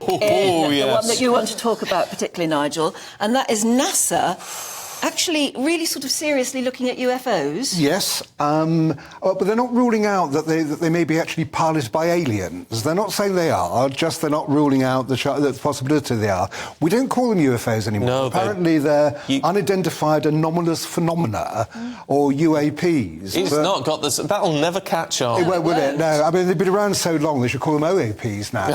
The one that yes. you want to talk about particularly, Nigel, and that is NASA actually really sort of seriously looking at UFOs. Yes, but they're not ruling out that they may be actually piloted by aliens. They're not saying they are, just they're not ruling out the possibility they are. We don't call them UFOs anymore. No, apparently they're unidentified anomalous phenomena, or UAPs. It's not got this. That'll never catch on. It won't, will it? No. I mean, they've been around so long, they should call them OAPs now.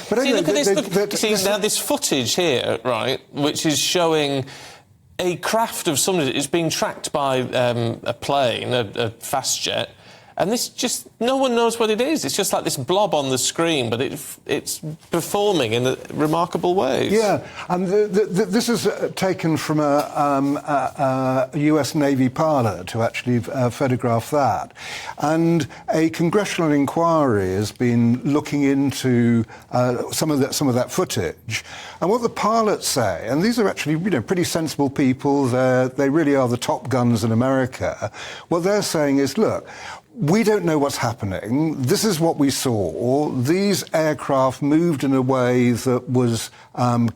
But anyway, look at this. Now, this footage here, right, which is showing a craft of somebody. It's being tracked by a plane, a fast jet, and this just, no one knows what it is. It's just like this blob on the screen, but it's performing in remarkable ways. Yeah, and this is taken from a US Navy pilot who actually photographed that. And a congressional inquiry has been looking into some of that footage. And what the pilots say, and these are actually pretty sensible people, they really are the top guns in America, what they're saying is, look, we don't know what's happening. This is what we saw. These aircraft moved in a way that was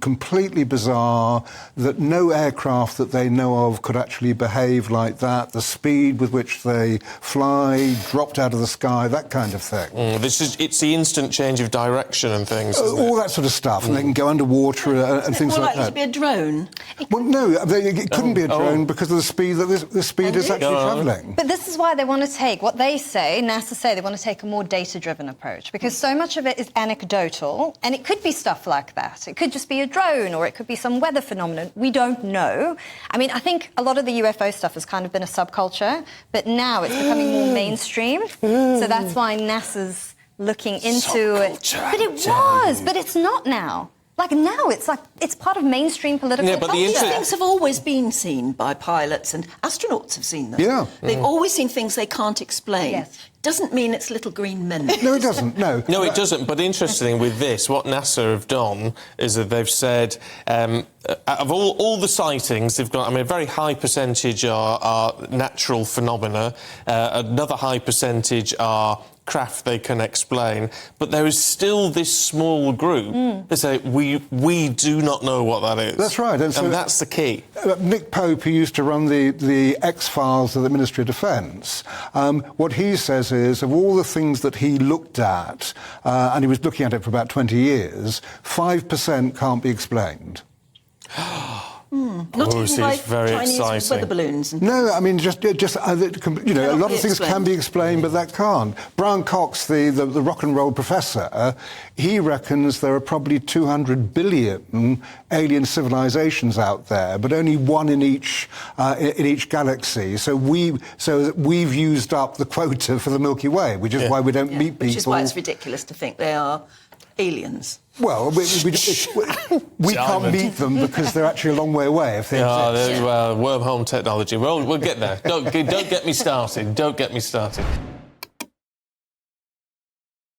completely bizarre, that no aircraft that they know of could actually behave like that. The speed with which they fly, dropped out of the sky, that kind of thing. It's the instant change of direction and things, isn't all it? that sort of stuff. And they can go underwater and things like that. Is it more likely to be a drone? Well, no, it couldn't be a drone because of the speed that the speed is actually travelling. But this is why they want to take what they say, NASA say, they want to take a more data-driven approach, because so much of it is anecdotal, and it could be stuff like that. It could just be a drone, or it could be some weather phenomenon. We don't know. I mean, I think a lot of the UFO stuff has kind of been a subculture, but now it's becoming more mainstream. So that's why NASA's looking into it. But it was, but it's not now. Like, now it's part of mainstream political culture. These things have always been seen by pilots, and astronauts have seen them. Yeah. They've always seen things they can't explain. Yes. Doesn't mean it's little green men. No, it doesn't, no. No, it doesn't. But interestingly, with this, what NASA have done is that they've said, out of all the sightings, they've got, I mean, a very high percentage are natural phenomena. Another high percentage are craft they can explain, but there is still this small group that say, we do not know what that is. That's right. And that's the key. Nick Pope, who used to run the X-Files of the Ministry of Defence, what he says is, of all the things that he looked at, and he was looking at it for about 20 years, 5% can't be explained. Not even by very Chinese exciting. weather balloons. No, I mean, just a lot of things can be explained, but that can't. Brian Cox, the rock and roll professor, he reckons there are probably 200 billion alien civilizations out there, but only one in each galaxy. So we've used up the quota for the Milky Way, which is why we don't meet people. Which is why it's ridiculous to think they are aliens. Well, we can't meet them because they're actually a long way away. If they exist. Wormhole technology. We'll get there. Don't get me started. Don't get me started.